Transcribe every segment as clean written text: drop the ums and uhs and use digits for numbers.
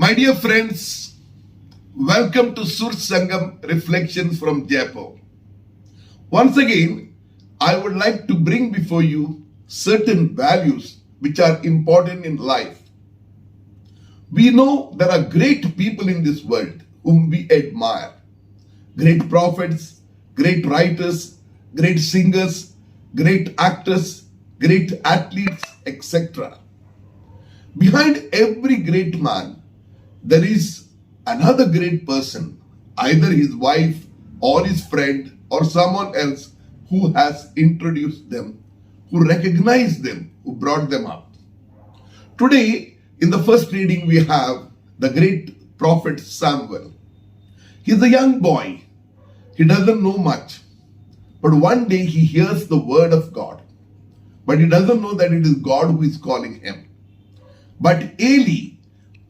My dear friends, welcome to Sur Sangam Reflections from Jaipur. Once again, I would like to bring before you certain values which are important in life. We know there are great people in this world whom we admire. Great prophets, great writers, great singers, great actors, great athletes, etc. Behind every great man, there is another great person, either his wife or his friend or someone else who has introduced them, who recognized them, who brought them up. Today, in the first reading, we have the great prophet Samuel. He's a young boy. He doesn't know much. But one day he hears the word of God. But he doesn't know that it is God who is calling him. But Eli,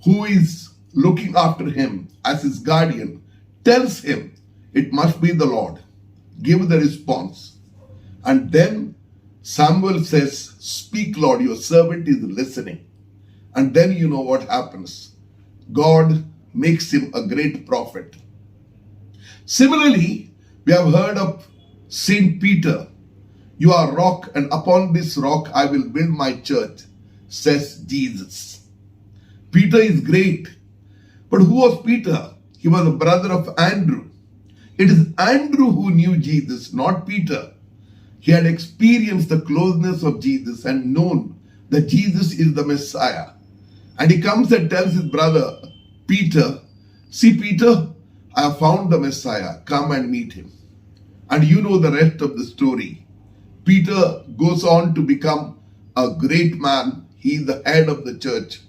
who is looking after him as his guardian, tells him it must be the Lord. Give the response. And then Samuel says, "Speak, Lord, your servant is listening." And then you know what happens. God makes him a great prophet. Similarly, we have heard of Saint Peter. "You are rock, and upon this rock I will build my church," says Jesus. Peter is great. But who was Peter? He was a brother of Andrew. It is Andrew who knew Jesus, not Peter. He had experienced the closeness of Jesus and known that Jesus is the Messiah. And he comes and tells his brother, Peter, "See, Peter, I have found the Messiah. Come and meet him." And you know the rest of the story. Peter goes on to become a great man. He is the head of the church,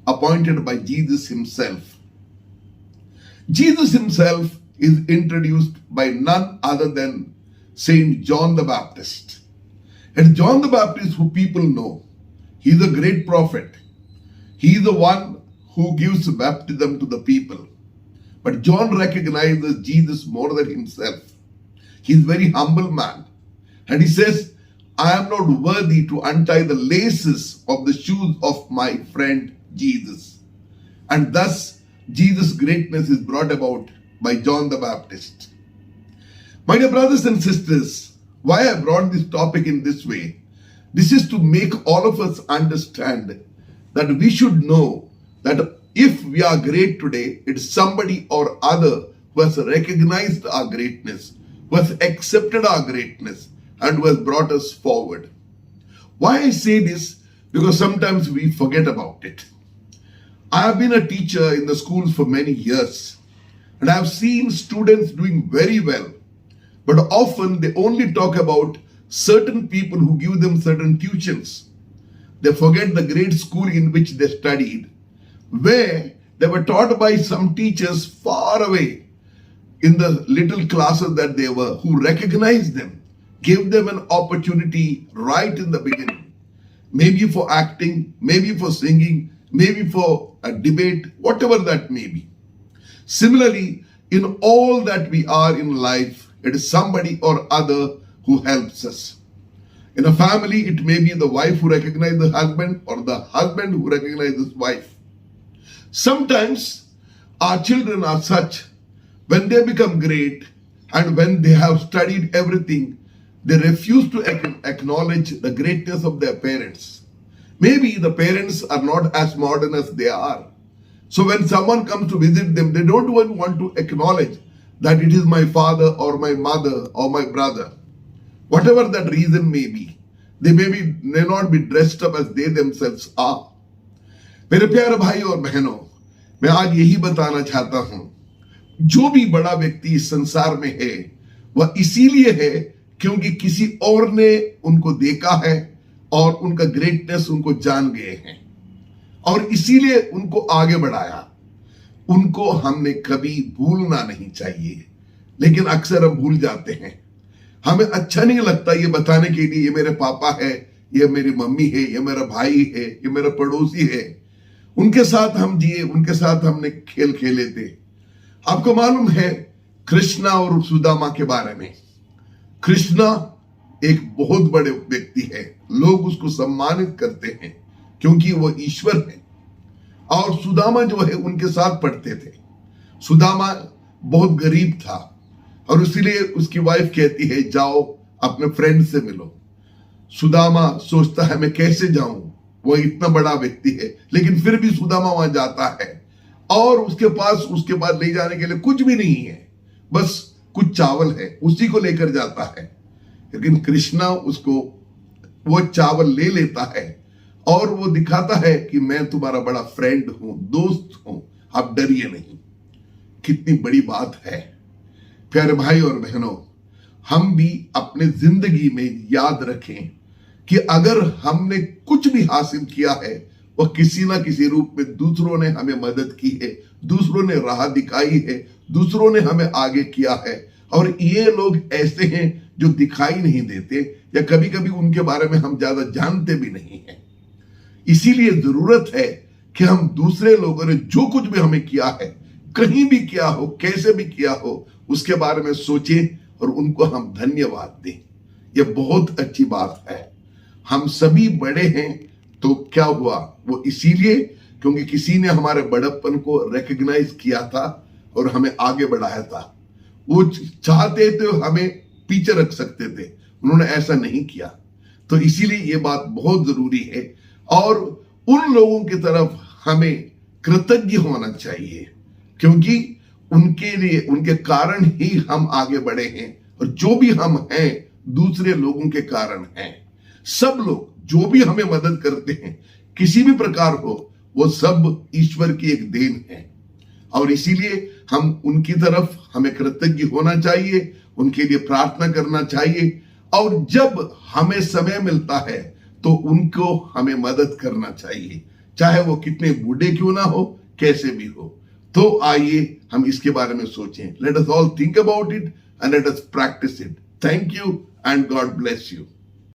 appointed by Jesus himself. Jesus himself is introduced by none other than Saint John the Baptist. And John the Baptist, who people know, he is a great prophet. He is the one who gives baptism to the people. But John recognizes Jesus more than himself. He is a very humble man. And he says, "I am not worthy to untie the laces of the shoes of my friend Jesus." And thus, Jesus' greatness is brought about by John the Baptist. My dear brothers and sisters, why I brought this topic in this way? This is to make all of us understand that we should know that if we are great today, it is somebody or other who has recognized our greatness, who has accepted our greatness, and who has brought us forward. Why I say this? Because sometimes we forget about it. I have been a teacher in the schools for many years, and I have seen students doing very well. But often they only talk about certain people who give them certain tuitions. They forget the great school in which they studied, where they were taught by some teachers far away in the little classes that they were, who recognized them, gave them an opportunity right in the beginning. Maybe for acting, maybe for singing, maybe for a debate, whatever that may be. Similarly, in all that we are in life, it is somebody or other who helps us. In a family, it may be the wife who recognizes the husband or the husband who recognizes wife. Sometimes our children are such, when they become great and when they have studied everything, they refuse to acknowledge the greatness of their parents. Maybe the parents are not as modern as they are. So when someone comes to visit them, they don't even want to acknowledge that it is my father or my mother or my brother. Whatever that reason may be, they may not be dressed up as they themselves are. मेरे प्यारे भाई और बहनों, मैं आज यही बताना चाहता हूं, जो भी बड़ा व्यक्ति इस संसार में है, वह इसीलिए है क्योंकि किसी और ने उनको देखा है और उनका ग्रेटनेस उनको जान गए हैं और इसीलिए उनको आगे बढ़ाया। उनको हमने कभी भूलना नहीं चाहिए, लेकिन अक्सर हम भूल जाते हैं। हमें अच्छा नहीं लगता ये बताने के लिए, ये मेरे पापा है, ये मेरी मम्मी है, ये मेरा भाई है, ये मेरा पड़ोसी है, उनके साथ हम जिए, उनके साथ हमने खेल खेले थे। आपको मालूम है कृष्णा और सुदामा के बारे में? कृष्णा एक बहुत बड़े व्यक्ति है, लोग उसको सम्मानित करते हैं क्योंकि वो ईश्वर है। और सुदामा जो है उनके साथ पढ़ते थे। सुदामा बहुत गरीब था और इसीलिए उसकी वाइफ कहती है जाओ अपने फ्रेंड से मिलो। सुदामा सोचता है मैं कैसे जाऊं, वो इतना बड़ा व्यक्ति है, लेकिन फिर भी सुदामा वहां जाता है और उसके पास उसके बाद ले जाने के लिए कुछ भी नहीं है, बस कुछ चावल है, उसी को लेकर जाता है। लेकिन कृष्णा उसको वो चावल ले लेता है और वो दिखाता है कि मैं तुम्हारा बड़ा फ्रेंड हूं, दोस्त हूं, आप डरिए नहीं। कितनी बड़ी बात है प्यारे भाई और बहनों। हम भी अपने जिंदगी में याद रखें कि अगर हमने कुछ भी हासिल किया है वह किसी ना किसी रूप में दूसरों ने हमें मदद की है, दूसरों ने राह दिखाई है, दूसरों ने हमें आगे किया है। और ये लोग ऐसे हैं जो दिखाई नहीं देते या कभी कभी उनके बारे में हम ज्यादा जानते भी नहीं हैं। इसीलिए जरूरत है कि हम दूसरे लोगों ने जो कुछ भी हमें किया है, कहीं भी किया हो, कैसे भी किया हो, उसके बारे में सोचें और उनको हम धन्यवाद दें। यह बहुत अच्छी बात है। हम सभी बड़े हैं तो क्या हुआ, वो इसीलिए क्योंकि किसी ने हमारे बड़प्पन को रिकॉग्नाइज किया था और हमें आगे बढ़ाया था। वो चाहते थे हमें पीछे रख सकते थे, उन्होंने ऐसा नहीं किया। तो इसीलिए ये बात बहुत जरूरी है और उन लोगों की तरफ हमें कृतज्ञ होना चाहिए क्योंकि उनके लिए, उनके कारण ही हम आगे बढ़े हैं और जो भी हम हैं दूसरे लोगों के कारण हैं। सब लोग जो भी हमें मदद करते हैं किसी भी प्रकार हो, वो सब ईश्वर की एक देन है और इसीलिए हम उनकी तरफ हमें कृतज्ञ होना चाहिए, उनके लिए प्रार्थना करना चाहिए और जब हमें समय मिलता है तो उनको हमें मदद करना चाहिए, चाहे वो कितने बूढ़े क्यों ना हो, कैसे भी हो। तो आइए हम इसके बारे में सोचें। Let us all think about it and let us practice it. Thank you and God bless you.